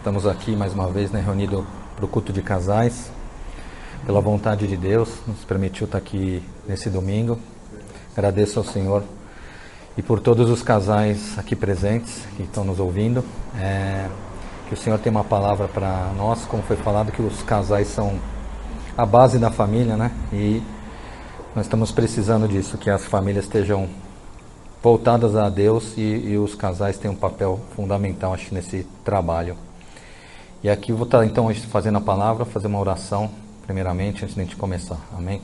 Estamos aqui mais uma vez, né, reunidos para o culto de casais. Pela vontade de Deus, nos permitiu estar aqui nesse domingo. Agradeço ao Senhor e por todos os casais aqui presentes que estão nos ouvindo. Que o Senhor tem uma palavra para nós, como foi falado, que os casais são a base da família, né? E nós estamos precisando disso, que as famílias estejam voltadas a Deus e os casais têm um papel fundamental, acho, nesse trabalho. E aqui eu vou estar então fazendo a palavra, fazer uma oração, primeiramente, antes de a gente começar. Amém?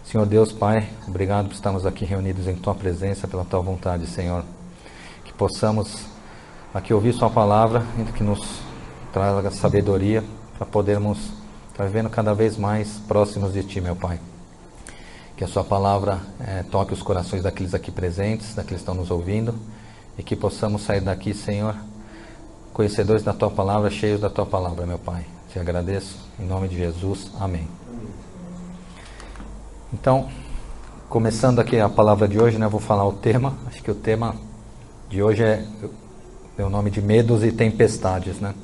Senhor Deus, Pai, obrigado por estarmos aqui reunidos em Tua presença, pela Tua vontade, Senhor. Que possamos aqui ouvir Sua palavra, que nos traga sabedoria para podermos estar vivendo cada vez mais próximos de Ti, meu Pai. Que a Sua palavra toque os corações daqueles aqui presentes, daqueles que estão nos ouvindo, e que possamos sair daqui, Senhor, conhecedores da Tua palavra, cheios da Tua palavra, meu Pai. Te agradeço, em nome de Jesus. Amém. Então, começando aqui a palavra de hoje, né, eu vou falar o tema. Acho que o tema de hoje é o nome de medos e tempestades, né?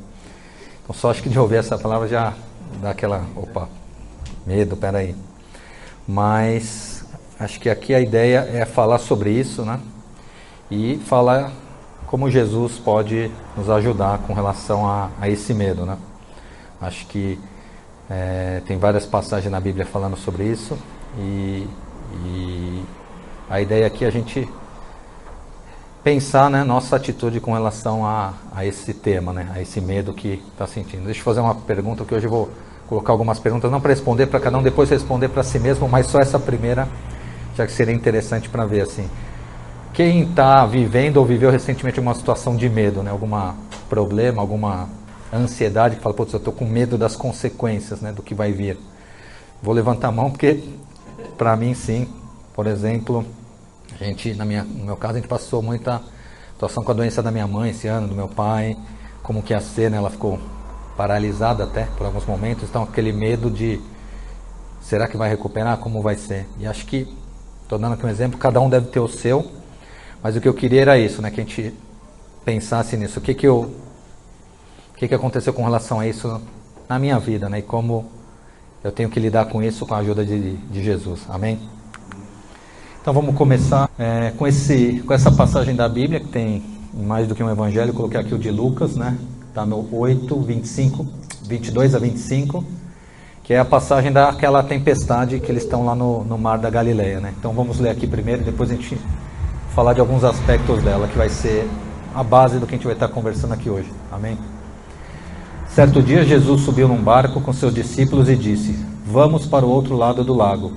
Então, só acho que de ouvir essa palavra já dá aquela, opa, medo, peraí. Mas acho que aqui a ideia é falar sobre isso, né? E falar como Jesus pode nos ajudar com relação a esse medo, né? Acho que tem várias passagens na Bíblia falando sobre isso e a ideia aqui é a gente pensar, né, nossa atitude com relação a esse tema, né? A esse medo que está sentindo. Deixa eu fazer uma pergunta, que hoje eu vou colocar algumas perguntas, não para responder para cada um, depois responder para si mesmo, mas só essa primeira, já que seria interessante para ver assim. Quem está vivendo ou viveu recentemente uma situação de medo, né? Algum problema, alguma ansiedade, que fala, putz, eu estou com medo das consequências, né, do que vai vir. Vou levantar a mão porque, para mim, sim. Por exemplo, a gente, no meu caso, a gente passou muita situação com a doença da minha mãe esse ano, do meu pai, como que ia ser, né? Ela ficou paralisada até por alguns momentos, então aquele medo de será que vai recuperar, como vai ser? E acho que, estou dando aqui um exemplo, cada um deve ter o seu, mas o que eu queria era isso, né, que a gente pensasse nisso, o que aconteceu com relação a isso na minha vida, né, e como eu tenho que lidar com isso com a ajuda de Jesus, amém? Então vamos começar com essa passagem da Bíblia, que tem mais do que um evangelho. Eu coloquei aqui o de Lucas, né? Está no 8, 25, 22 a 25, que é a passagem daquela tempestade que eles estão lá no mar da Galileia, né? Então vamos ler aqui primeiro e depois a gente falar de alguns aspectos dela, que vai ser a base do que a gente vai estar conversando aqui hoje, amém? Certo dia Jesus subiu num barco com seus discípulos e disse: vamos para o outro lado do lago.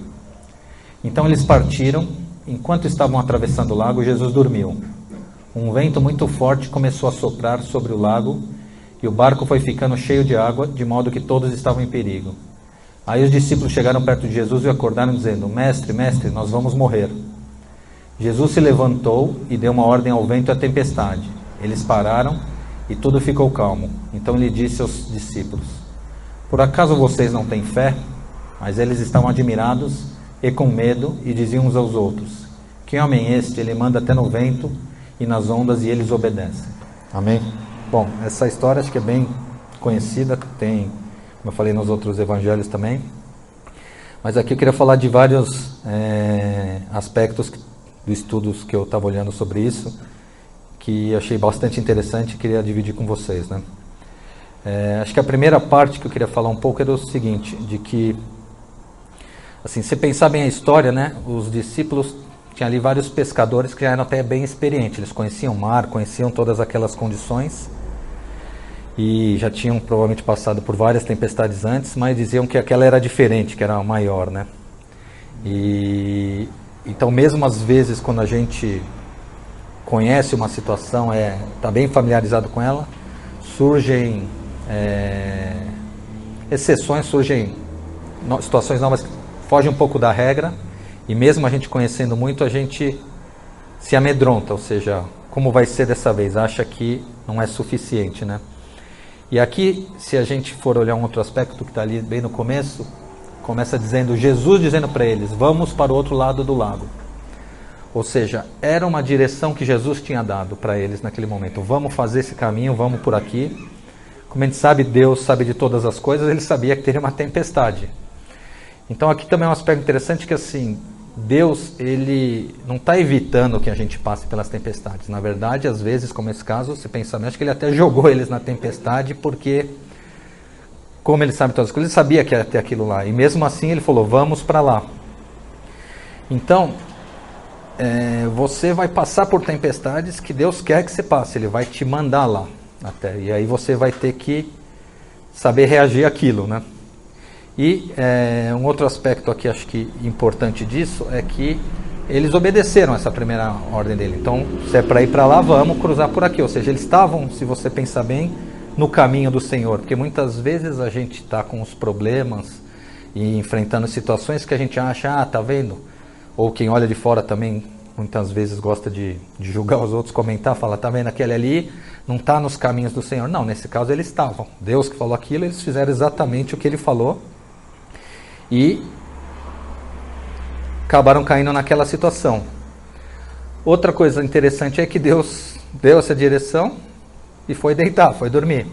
Então eles partiram. Enquanto estavam atravessando o lago, Jesus dormiu. Um vento muito forte começou a soprar sobre o lago e o barco foi ficando cheio de água, de modo que todos estavam em perigo. Aí os discípulos chegaram perto de Jesus e acordaram dizendo: Mestre, mestre, nós vamos morrer. Jesus se levantou e deu uma ordem ao vento e à tempestade. Eles pararam e tudo ficou calmo. Então ele disse aos discípulos: por acaso vocês não têm fé? Mas eles estavam admirados e com medo e diziam uns aos outros: que homem é este? Ele manda até no vento e nas ondas e eles obedecem. Amém? Bom, essa história acho que é bem conhecida, tem, como eu falei nos outros evangelhos também, mas aqui eu queria falar de vários aspectos dos estudos que eu estava olhando sobre isso, que eu achei bastante interessante e queria dividir com vocês, né? Acho que a primeira parte que eu queria falar um pouco era o seguinte, de que, assim, se pensar bem a história, né, os discípulos tinham ali vários pescadores que já eram até bem experientes, eles conheciam o mar, conheciam todas aquelas condições e já tinham provavelmente passado por várias tempestades antes, mas diziam que aquela era diferente, que era maior, né? E então, mesmo às vezes quando a gente conhece uma situação, está bem familiarizado com ela, surgem exceções, surgem situações novas que fogem um pouco da regra, e mesmo a gente conhecendo muito, a gente se amedronta, ou seja, como vai ser dessa vez? Acha que não é suficiente, né? E aqui, se a gente for olhar um outro aspecto que está ali bem no começo, começa dizendo, Jesus dizendo para eles, vamos para o outro lado do lago. Ou seja, era uma direção que Jesus tinha dado para eles naquele momento. Vamos fazer esse caminho, vamos por aqui. como a gente sabe, Deus sabe de todas as coisas, ele sabia que teria uma tempestade. Então aqui também é um aspecto interessante que assim, Deus ele não está evitando que a gente passe pelas tempestades. Na verdade, às vezes, como esse caso, você pensa, acho que ele até jogou eles na tempestade porque, como ele sabe todas as coisas, ele sabia que ia ter aquilo lá. E mesmo assim ele falou, vamos para lá. Então, você vai passar por tempestades que Deus quer que você passe. Ele vai te mandar lá até. E aí você vai ter que saber reagir àquilo, né? E um outro aspecto aqui, acho que importante disso, é que eles obedeceram essa primeira ordem dele. Então, se é para ir para lá, vamos cruzar por aqui. Ou seja, eles estavam, se você pensar bem, no caminho do Senhor. Porque muitas vezes a gente está com os problemas e enfrentando situações que a gente acha, tá vendo? Ou quem olha de fora também, muitas vezes gosta de julgar os outros, comentar, fala, tá vendo, aquele ali não está nos caminhos do Senhor. Não, nesse caso eles estavam. Deus que falou aquilo, eles fizeram exatamente o que ele falou. E acabaram caindo naquela situação. Outra coisa interessante é que Deus deu essa direção e foi deitar, foi dormir.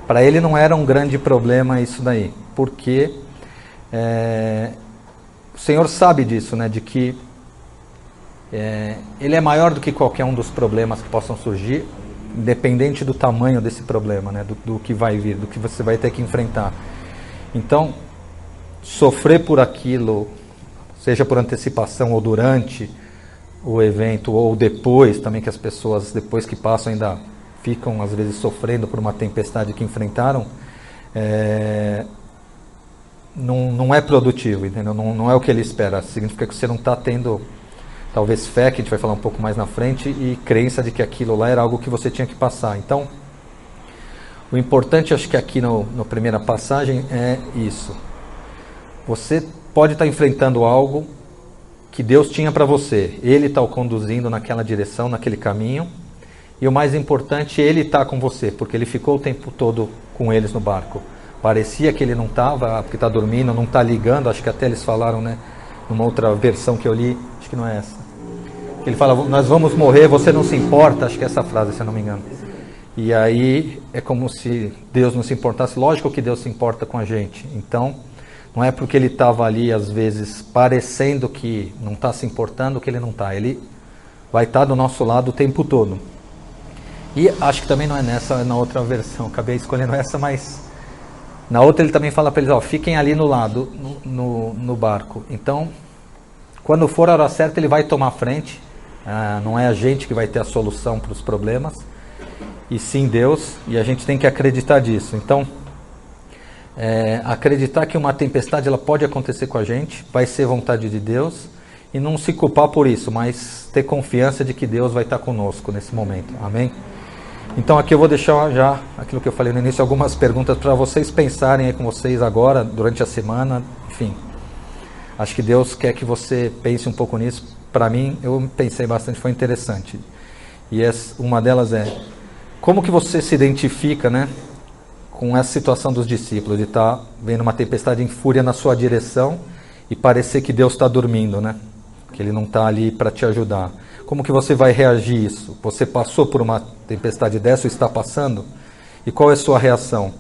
Para ele não era um grande problema isso daí, porque o Senhor sabe disso, né, de que ele é maior do que qualquer um dos problemas que possam surgir, independente do tamanho desse problema, né, do que vai vir, do que você vai ter que enfrentar. Então, sofrer por aquilo, seja por antecipação ou durante o evento, ou depois também, que as pessoas, depois que passam, ainda ficam, às vezes, sofrendo por uma tempestade que enfrentaram, não é produtivo, entendeu? Não é o que ele espera. Significa que você não está tendo, talvez, fé, que a gente vai falar um pouco mais na frente, e crença de que aquilo lá era algo que você tinha que passar. Então, o importante, acho que aqui na primeira passagem, é isso. Você pode estar enfrentando algo que Deus tinha para você. Ele está o conduzindo naquela direção, naquele caminho. E o mais importante, Ele está com você, porque Ele ficou o tempo todo com eles no barco. Parecia que Ele não estava, porque está dormindo, não está ligando. Acho que até eles falaram, né, numa outra versão que eu li, acho que não é essa. Ele fala, nós vamos morrer, você não se importa. Acho que é essa frase, se eu não me engano. E aí é como se Deus não se importasse. Lógico que Deus se importa com a gente. Então, não é porque ele estava ali, às vezes, parecendo que não está se importando, que ele não está. Ele vai estar do nosso lado o tempo todo. E acho que também não é nessa, é na outra versão. Acabei escolhendo essa, mas na outra ele também fala para eles, fiquem ali no lado, no barco. Então, quando for a hora certa, ele vai tomar frente. Não é a gente que vai ter a solução para os problemas, e sim Deus, e a gente tem que acreditar disso. Então, acreditar que uma tempestade ela pode acontecer com a gente, vai ser vontade de Deus, e não se culpar por isso, mas ter confiança de que Deus vai estar conosco nesse momento. Amém? Então aqui eu vou deixar já, aquilo que eu falei no início, algumas perguntas para vocês pensarem aí com vocês agora, durante a semana, enfim. Acho que Deus quer que você pense um pouco nisso. Para mim, eu pensei bastante, foi interessante. E uma delas é, como que você se identifica, né, com essa situação dos discípulos, de estar vendo uma tempestade em fúria na sua direção e parecer que Deus está dormindo, né? Que Ele não está ali para te ajudar. Como que você vai reagir a isso? Você passou por uma tempestade dessa ou está passando? E qual é a sua reação?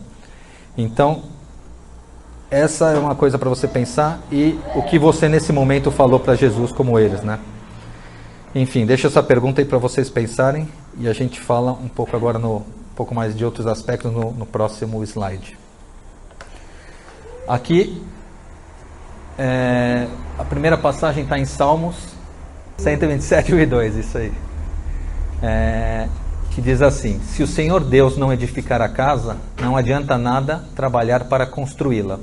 Então, essa é uma coisa para você pensar, e o que você nesse momento falou para Jesus como eles, né? Enfim, deixa essa pergunta aí para vocês pensarem, e a gente fala um pouco agora um pouco mais de outros aspectos no próximo slide. Aqui, a primeira passagem está em Salmos 127, 1 e 2, isso aí. Que diz assim: se o Senhor Deus não edificar a casa, não adianta nada trabalhar para construí-la.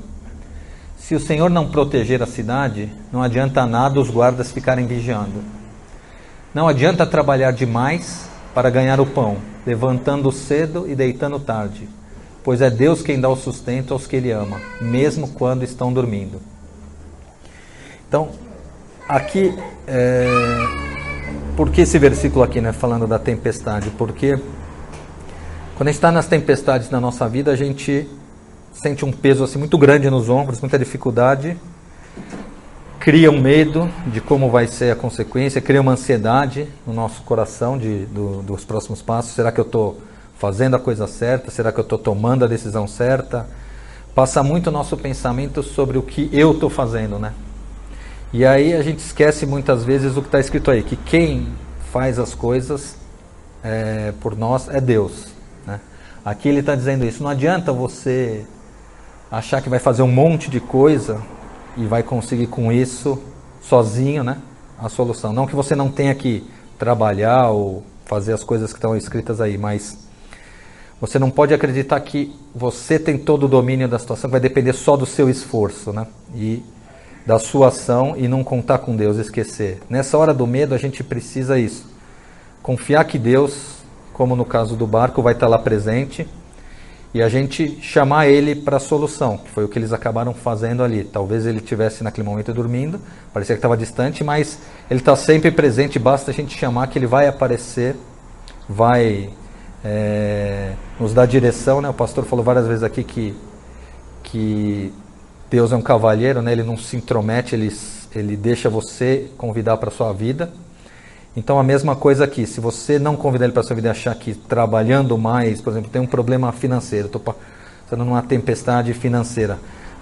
Se o Senhor não proteger a cidade, não adianta nada os guardas ficarem vigiando. Não adianta trabalhar demais para ganhar o pão, levantando cedo e deitando tarde, pois é Deus quem dá o sustento aos que Ele ama, mesmo quando estão dormindo. Então, aqui, por que esse versículo aqui, né, falando da tempestade? Porque quando a gente está nas tempestades na nossa vida, a gente sente um peso assim, muito grande nos ombros, muita dificuldade, cria um medo de como vai ser a consequência, cria uma ansiedade no nosso coração dos próximos passos. Será que eu estou fazendo a coisa certa? Será que eu estou tomando a decisão certa? Passa muito o nosso pensamento sobre o que eu estou fazendo, né? E aí a gente esquece muitas vezes o que está escrito aí, que quem faz as coisas por nós é Deus, né? Aqui ele está dizendo isso, não adianta você achar que vai fazer um monte de coisa e vai conseguir com isso sozinho, né, a solução. Não que você não tenha que trabalhar ou fazer as coisas que estão escritas aí, mas você não pode acreditar que você tem todo o domínio da situação, que vai depender só do seu esforço, né, e da sua ação, e não contar com Deus, esquecer. Nessa hora do medo a gente precisa isso, confiar que Deus, como no caso do barco, vai estar lá presente, e a gente chamar ele para a solução, que foi o que eles acabaram fazendo ali. Talvez ele estivesse naquele momento dormindo, parecia que estava distante, mas ele está sempre presente, basta a gente chamar que ele vai aparecer, vai nos dar direção, né? O pastor falou várias vezes aqui que Deus é um cavalheiro, né? Ele não se intromete, ele deixa você convidar para a sua vida. Então a mesma coisa aqui, se você não convidar ele para a sua vida e achar que trabalhando mais, por exemplo, tem um problema financeiro, estou passando numa tempestade financeira,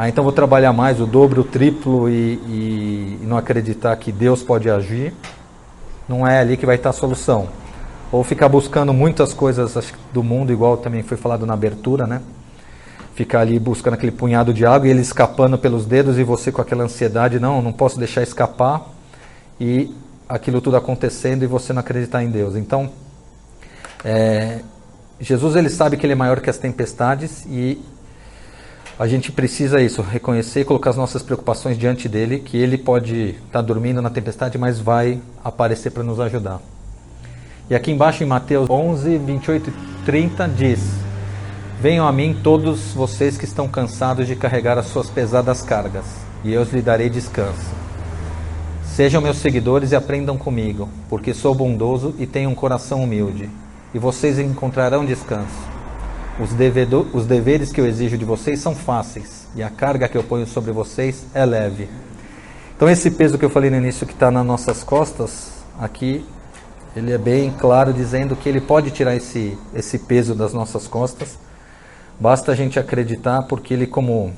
então vou trabalhar mais, o dobro, o triplo e não acreditar que Deus pode agir, não é ali que vai estar a solução. Ou ficar buscando muitas coisas do mundo, igual também foi falado na abertura, né? Ficar ali buscando aquele punhado de água e ele escapando pelos dedos e você com aquela ansiedade, não posso deixar escapar, e aquilo tudo acontecendo e você não acreditar em Deus. Então, Jesus ele sabe que ele é maior que as tempestades e a gente precisa isso, reconhecer e colocar as nossas preocupações diante dele, que ele pode estar dormindo na tempestade, mas vai aparecer para nos ajudar. E aqui embaixo em Mateus 11, 28 e 30 diz: venham a mim todos vocês que estão cansados de carregar as suas pesadas cargas, e eu lhes darei descanso. Sejam meus seguidores e aprendam comigo, porque sou bondoso e tenho um coração humilde, e vocês encontrarão descanso. Os deveres que eu exijo de vocês são fáceis, e a carga que eu ponho sobre vocês é leve. Então esse peso que eu falei no início que está nas nossas costas, aqui ele é bem claro dizendo que ele pode tirar esse peso das nossas costas. Basta a gente acreditar, porque ele como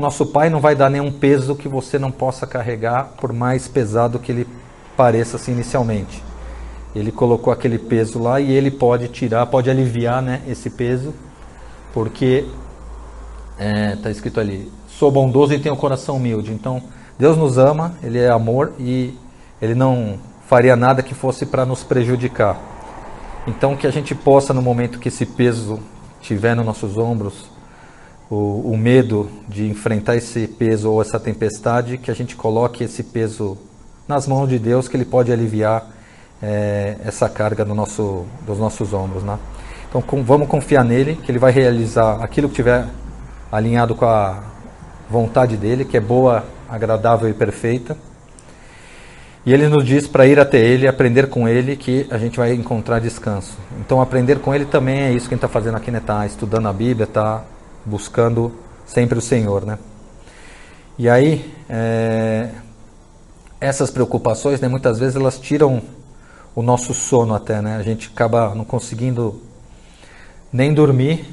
nosso Pai não vai dar nenhum peso que você não possa carregar, por mais pesado que ele pareça assim inicialmente. Ele colocou aquele peso lá e ele pode tirar, pode aliviar, né, esse peso, porque está escrito ali, sou bondoso e tenho um coração humilde. Então Deus nos ama, ele é amor e ele não faria nada que fosse para nos prejudicar. Então que a gente possa, no momento que esse peso estiver nos nossos ombros, o medo de enfrentar esse peso ou essa tempestade, que a gente coloque esse peso nas mãos de Deus, que ele pode aliviar essa carga dos nossos ombros, né? Então vamos confiar nele, que ele vai realizar aquilo que tiver alinhado com a vontade dele, que é boa, agradável e perfeita. E ele nos diz para ir até ele, aprender com ele, que a gente vai encontrar descanso. Então aprender com ele também é isso que a gente está fazendo aqui, né? Está estudando a Bíblia, está buscando sempre o Senhor, né? E aí, essas preocupações, né, muitas vezes elas tiram o nosso sono até, né? A gente acaba não conseguindo nem dormir,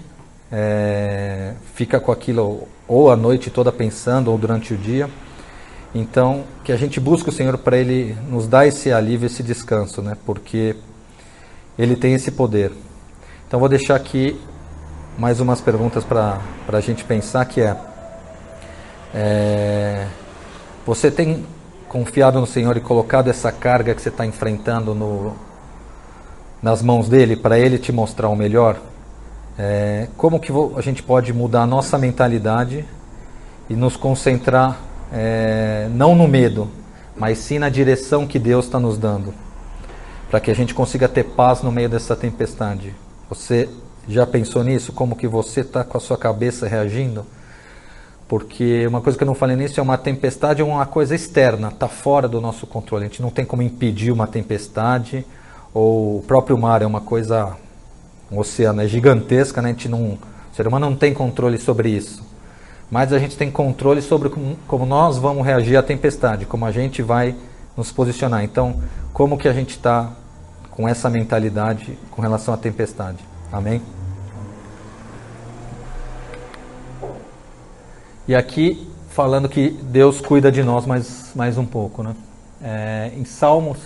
fica com aquilo ou a noite toda pensando, ou durante o dia. Então, que a gente busque o Senhor para ele nos dar esse alívio, esse descanso, né? Porque ele tem esse poder. Então vou deixar aqui mais umas perguntas para a gente pensar, que você tem confiado no Senhor e colocado essa carga que você está enfrentando nas mãos dele, para ele te mostrar o melhor? Como que a gente pode mudar a nossa mentalidade e nos concentrar não no medo, mas sim na direção que Deus está nos dando, para que a gente consiga ter paz no meio dessa tempestade? Você já pensou nisso? Como que você está com a sua cabeça reagindo? Porque uma coisa que eu não falei nisso, uma tempestade é uma coisa externa, está fora do nosso controle. A gente não tem como impedir uma tempestade, ou o próprio mar é uma coisa, um oceano é gigantesca, né? O ser humano não tem controle sobre isso. Mas a gente tem controle sobre como nós vamos reagir à tempestade, como a gente vai nos posicionar. Então, como que a gente está com essa mentalidade com relação à tempestade? Amém? E aqui, falando que Deus cuida de nós mais um pouco, né? Em Salmos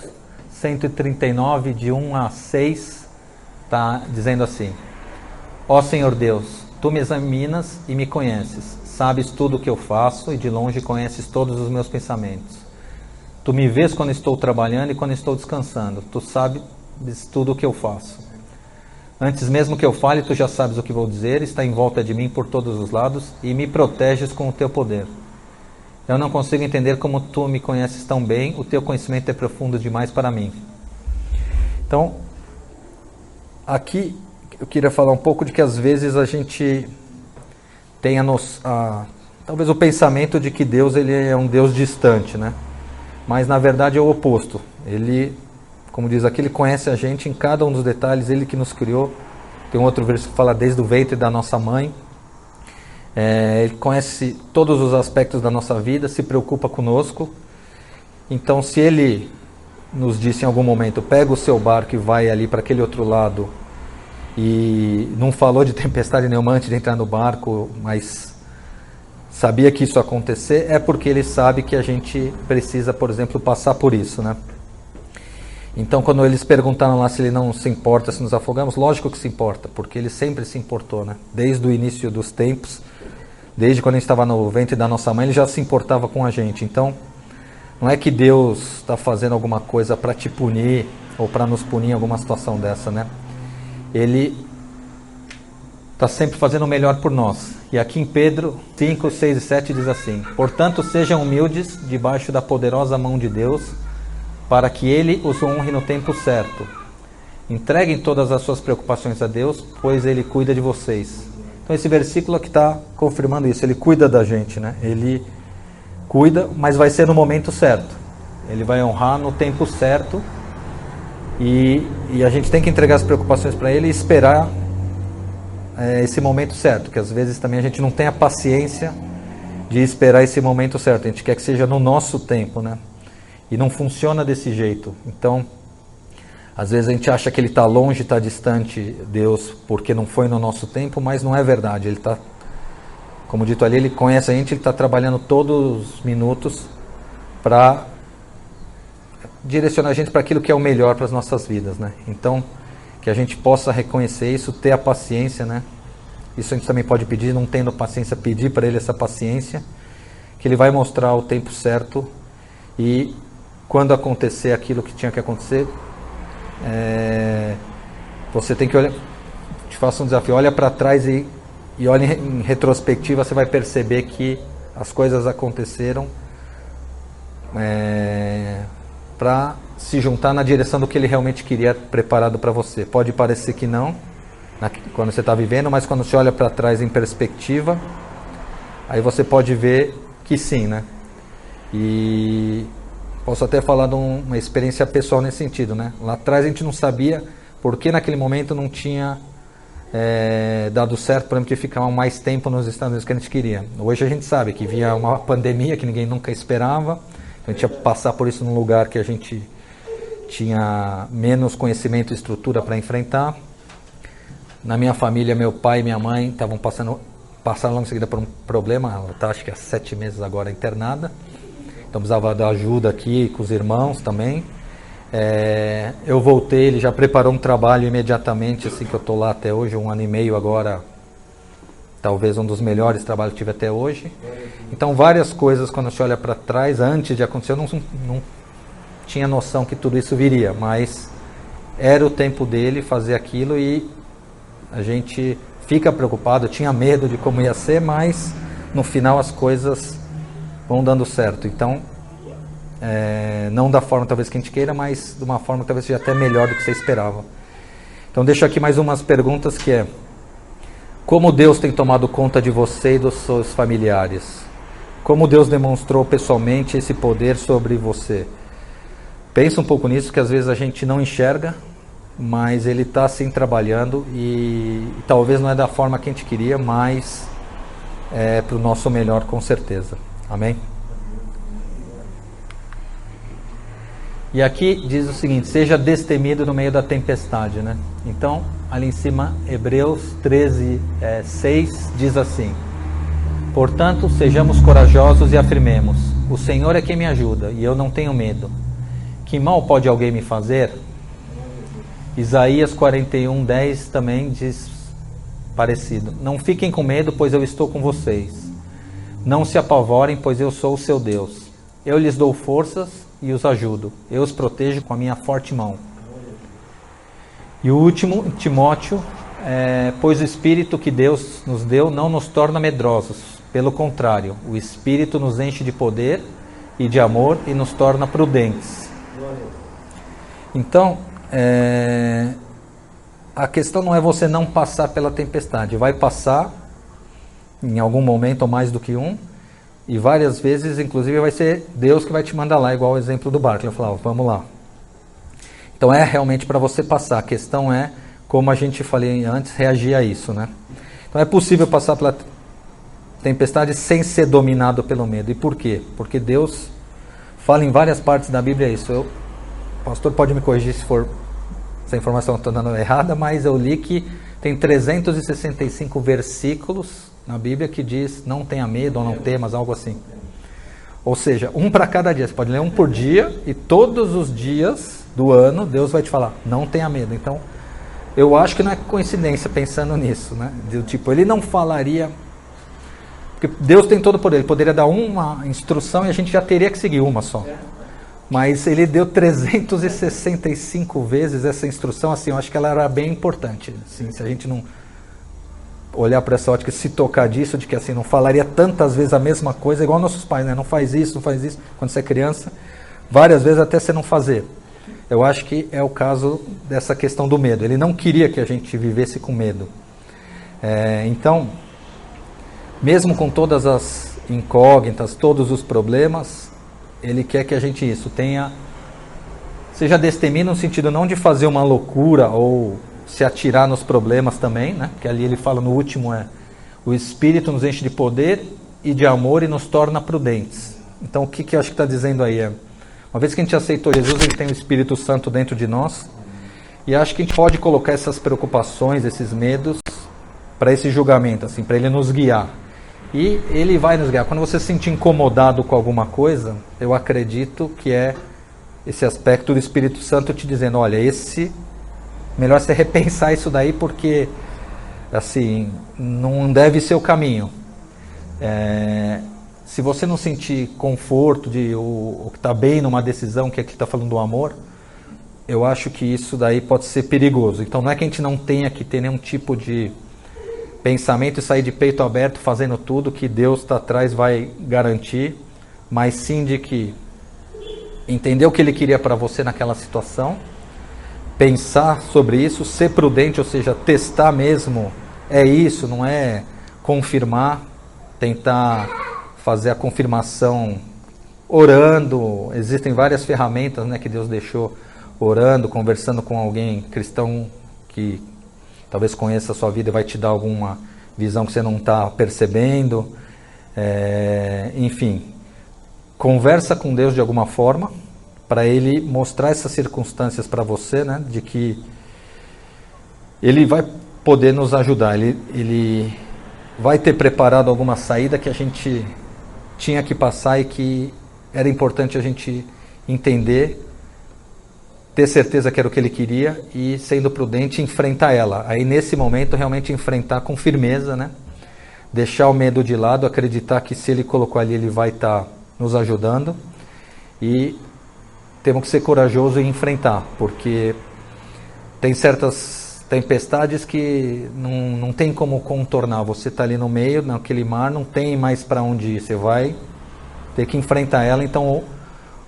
139, de 1 a 6, está dizendo assim: Ó Senhor Deus, Tu me examinas e me conheces, sabes tudo o que eu faço e de longe conheces todos os meus pensamentos. Tu me vês quando estou trabalhando e quando estou descansando, Tu sabes tudo o que eu faço. Antes mesmo que eu fale, Tu já sabes o que vou dizer, está em volta de mim por todos os lados e me proteges com o Teu poder. Eu não consigo entender como Tu me conheces tão bem, o Teu conhecimento é profundo demais para mim. Então, aqui eu queria falar um pouco de que às vezes a gente tem talvez o pensamento de que Deus ele é um Deus distante, né? Mas na verdade é o oposto. Ele, como diz aqui, Ele conhece a gente em cada um dos detalhes, Ele que nos criou. Tem um outro versículo que fala desde o ventre da nossa mãe. Ele conhece todos os aspectos da nossa vida, se preocupa conosco. Então, se Ele nos disse em algum momento, pega o seu barco e vai ali para aquele outro lado, e não falou de tempestade nenhuma antes de entrar no barco, mas sabia que isso ia acontecer, é porque Ele sabe que a gente precisa, por exemplo, passar por isso, né? Então, quando eles perguntaram lá se Ele não se importa se nos afogamos, lógico que se importa, porque Ele sempre se importou, né? Desde o início dos tempos, desde quando a gente estava no ventre da nossa mãe, Ele já se importava com a gente. Então, não é que Deus está fazendo alguma coisa para te punir ou para nos punir em alguma situação dessa, né? Ele está sempre fazendo o melhor por nós. E aqui em Pedro 5, 6 e 7 diz assim: Portanto, sejam humildes debaixo da poderosa mão de Deus, para que Ele os honre no tempo certo. Entreguem todas as suas preocupações a Deus, pois Ele cuida de vocês. Então esse versículo aqui está confirmando isso. Ele cuida da gente, né? Ele cuida, mas vai ser no momento certo. Ele vai honrar no tempo certo. E a gente tem que entregar as preocupações para Ele e esperar esse momento certo. Que às vezes também a gente não tem a paciência de esperar esse momento certo. A gente quer que seja no nosso tempo, né? E não funciona desse jeito. Então, às vezes a gente acha que Ele está longe, está distante, Deus, porque não foi no nosso tempo, mas não é verdade. Ele está, como dito ali, Ele conhece a gente, Ele está trabalhando todos os minutos para direcionar a gente para aquilo que é o melhor para as nossas vidas, né? Então, que a gente possa reconhecer isso, ter a paciência, né? Isso a gente também pode pedir, não tendo paciência, pedir para Ele essa paciência, que Ele vai mostrar o tempo certo e quando acontecer aquilo que tinha que acontecer, você tem que olhar, te faço um desafio, olha para trás e olha em retrospectiva, você vai perceber que as coisas aconteceram para se juntar na direção do que Ele realmente queria preparado para você. Pode parecer que não, quando você está vivendo, mas quando você olha para trás em perspectiva, aí você pode ver que sim, né? E posso até falar de uma experiência pessoal nesse sentido, né? Lá atrás a gente não sabia por que naquele momento não tinha dado certo, por exemplo, de ficar mais tempo nos Estados Unidos que a gente queria. Hoje a gente sabe que vinha uma pandemia que ninguém nunca esperava, a gente ia passar por isso num lugar que a gente tinha menos conhecimento e estrutura para enfrentar. Na minha família, meu pai e minha mãe passaram logo em seguida por um problema, ela está acho que há 7 meses agora internada, então precisava da ajuda aqui com os irmãos também. Eu voltei, ele já preparou um trabalho imediatamente, assim que eu estou lá até hoje, 1 ano e meio agora, talvez um dos melhores trabalhos que tive até hoje. Então várias coisas, quando você olha para trás, antes de acontecer, eu não tinha noção que tudo isso viria, mas era o tempo dele fazer aquilo e a gente fica preocupado, eu tinha medo de como ia ser, mas no final as coisas vão dando certo. Então, não da forma talvez que a gente queira, mas de uma forma que talvez seja até melhor do que você esperava. Então deixo aqui mais umas perguntas que é: como Deus tem tomado conta de você e dos seus familiares? Como Deus demonstrou pessoalmente esse poder sobre você? Pensa um pouco nisso, que às vezes a gente não enxerga, mas Ele está assim trabalhando e talvez não é da forma que a gente queria, mas é para o nosso melhor com certeza. Amém? E aqui diz o seguinte: seja destemido no meio da tempestade, né? Então, ali em cima, Hebreus 13, 6 diz assim: portanto, sejamos corajosos e afirmemos: o Senhor é quem me ajuda e eu não tenho medo. Que mal pode alguém me fazer? Isaías 41, 10 também diz parecido: não fiquem com medo, pois eu estou com vocês. Não se apavorem, pois eu sou o seu Deus. Eu lhes dou forças e os ajudo. Eu os protejo com a minha forte mão. E o último, Timóteo, pois o Espírito que Deus nos deu não nos torna medrosos. Pelo contrário, o Espírito nos enche de poder e de amor e nos torna prudentes. Então, a questão não é você não passar pela tempestade. Vai passar em algum momento ou mais do que um. E várias vezes, inclusive, vai ser Deus que vai te mandar lá, igual o exemplo do barco. Ele vai falar, vamos lá. Então é realmente para você passar. A questão é, como a gente falei antes, reagir a isso, né? Então é possível passar pela tempestade sem ser dominado pelo medo. E por quê? Porque Deus fala em várias partes da Bíblia isso. O pastor pode me corrigir se a informação está dando errada, mas eu li que tem 365 versículos na Bíblia que diz não tenha medo ou não temas, algo assim. Ou seja, um para cada dia. Você pode ler um por dia e todos os dias do ano Deus vai te falar, não tenha medo. Então, eu acho que não é coincidência pensando nisso, né? Tipo, ele não falaria... Porque Deus tem todo o poder. Ele poderia dar uma instrução e a gente já teria que seguir uma só. Mas ele deu 365 vezes essa instrução, assim, eu acho que ela era bem importante. Assim, se a gente não olhar para essa ótica e se tocar disso, de que assim, não falaria tantas vezes a mesma coisa, igual nossos pais, né? Não faz isso, quando você é criança, várias vezes até você não fazer. Eu acho que é o caso dessa questão do medo. Ele não queria que a gente vivesse com medo. Então, mesmo com todas as incógnitas, todos os problemas, ele quer que a gente seja destemido no sentido não de fazer uma loucura ou se atirar nos problemas também, né? Porque ali ele fala no último o Espírito nos enche de poder e de amor e nos torna prudentes. Então o que eu acho que está dizendo aí uma vez que a gente aceitou Jesus, a gente tem o Espírito Santo dentro de nós e acho que a gente pode colocar essas preocupações, esses medos para esse julgamento, assim, para ele nos guiar. E ele vai nos guiar. Quando você se sentir incomodado com alguma coisa, eu acredito que é esse aspecto do Espírito Santo te dizendo, olha, melhor você repensar isso daí porque, assim, não deve ser o caminho. Se você não sentir conforto ou que está bem numa decisão, que aqui está falando do amor, eu acho que isso daí pode ser perigoso. Então não é que a gente não tenha que ter nenhum tipo de pensamento e sair de peito aberto fazendo tudo que Deus está atrás vai garantir, mas sim de que entender o que Ele queria para você naquela situação, pensar sobre isso, ser prudente, ou seja, testar mesmo, isso, não é confirmar, tentar fazer a confirmação orando. Existem várias ferramentas, né, que Deus deixou, orando, conversando com alguém cristão que talvez conheça a sua vida e vai te dar alguma visão que você não está percebendo. Enfim, conversa com Deus de alguma forma, para Ele mostrar essas circunstâncias para você, né, de que Ele vai poder nos ajudar. Ele vai ter preparado alguma saída que a gente tinha que passar e que era importante a gente entender, ter certeza que era o que Ele queria e, sendo prudente, enfrentar ela. Aí, nesse momento, realmente enfrentar com firmeza, né? Deixar o medo de lado, acreditar que se Ele colocou ali, Ele vai estar nos ajudando. E temos que ser corajosos e enfrentar, porque tem certas tempestades que não tem como contornar. Você está ali no meio, naquele mar, não tem mais para onde ir. Você vai ter que enfrentar ela. Então,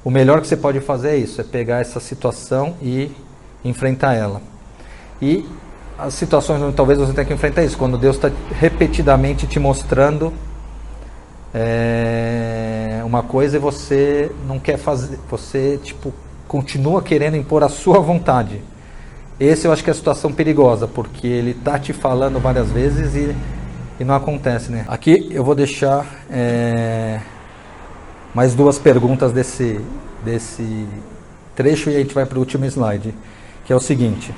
o melhor que você pode fazer é isso, é pegar essa situação e enfrentar ela. E as situações onde talvez você tenha que enfrentar isso, quando Deus está repetidamente te mostrando uma coisa e você não quer fazer, você continua querendo impor a sua vontade. Esse eu acho que é a situação perigosa, porque Ele está te falando várias vezes e não acontece, né? Aqui eu vou deixar mais duas perguntas trecho e a gente vai para o último slide, que é o seguinte: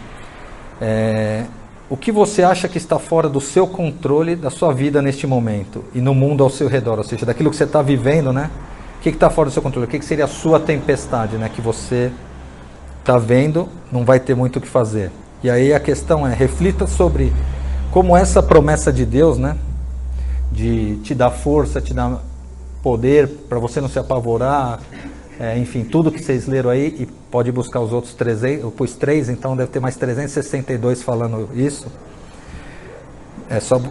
o que você acha que está fora do seu controle, da sua vida neste momento e no mundo ao seu redor, ou seja, daquilo que você está vivendo, né? O que está fora do seu controle? O que seria a sua tempestade, né? Que você está vendo, não vai ter muito o que fazer. E aí a questão é, reflita sobre como essa promessa de Deus, né? De te dar força, te dar poder para você não se apavorar, enfim, tudo que vocês leram aí, e pode buscar os outros 300, eu pus 3, então deve ter mais 362 falando isso.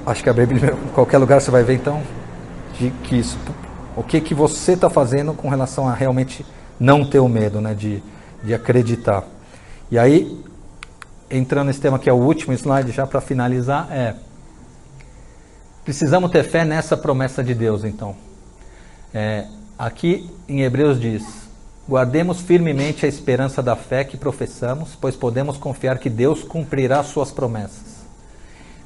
Acho que a Bíblia, em qualquer lugar você vai ver então, que isso, o que você está fazendo com relação a realmente não ter o medo, né, de acreditar. E aí, entrando nesse tema que é o último slide, já para finalizar, precisamos ter fé nessa promessa de Deus, então. Aqui em Hebreus diz: guardemos firmemente a esperança da fé que professamos, pois podemos confiar que Deus cumprirá suas promessas.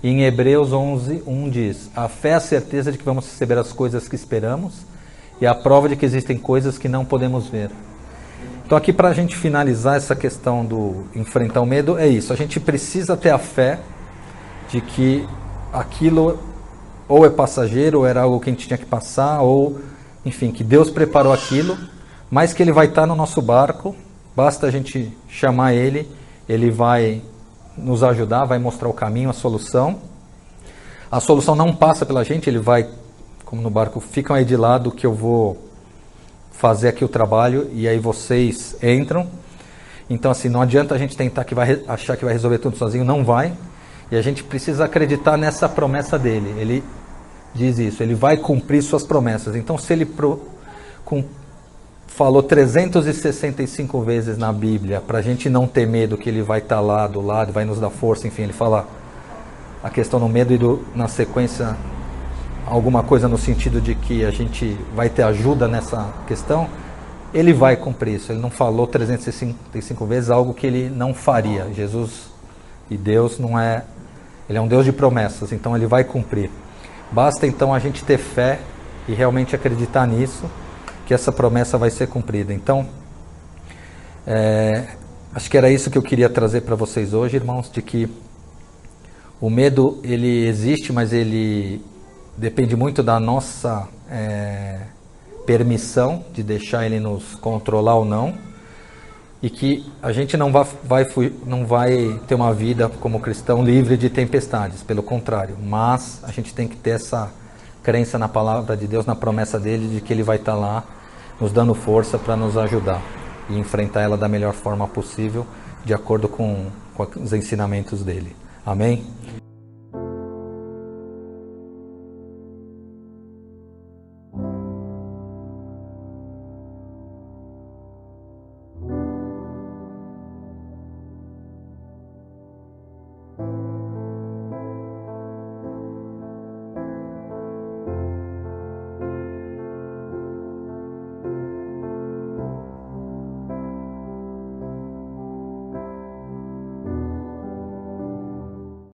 E em Hebreus 11:1 diz: a fé é a certeza de que vamos receber as coisas que esperamos e a prova de que existem coisas que não podemos ver. Então aqui, para a gente finalizar essa questão do enfrentar o medo, é isso: a gente precisa ter a fé de que aquilo ou é passageiro, ou era algo que a gente tinha que passar, ou enfim, que Deus preparou aquilo, mas que Ele vai estar no nosso barco, basta a gente chamar Ele, Ele vai nos ajudar, vai mostrar o caminho, a solução. A solução não passa pela gente, Ele vai, como no barco, ficam aí de lado que eu vou fazer aqui o trabalho, e aí vocês entram. Então assim, não adianta a gente tentar achar que vai resolver tudo sozinho, não vai. E a gente precisa acreditar nessa promessa dele. Ele diz isso, ele vai cumprir suas promessas. Então se ele falou 365 vezes na Bíblia, para a gente não ter medo que ele vai estar lá do lado, vai nos dar força, enfim, ele fala a questão do medo e na sequência alguma coisa no sentido de que a gente vai ter ajuda nessa questão, ele vai cumprir isso. Ele não falou 365 vezes algo que ele não faria. Jesus e Deus ele é um Deus de promessas, então ele vai cumprir. Basta então a gente ter fé e realmente acreditar nisso, que essa promessa vai ser cumprida. Então, acho que era isso que eu queria trazer para vocês hoje, irmãos, de que o medo, ele existe, mas ele depende muito da nossa permissão de deixar ele nos controlar ou não, e que a gente não vai ter uma vida como cristão livre de tempestades, pelo contrário, mas a gente tem que ter essa crença na palavra de Deus, na promessa dele, de que ele vai estar lá nos dando força para nos ajudar e enfrentar ela da melhor forma possível, de acordo com os ensinamentos dele. Amém?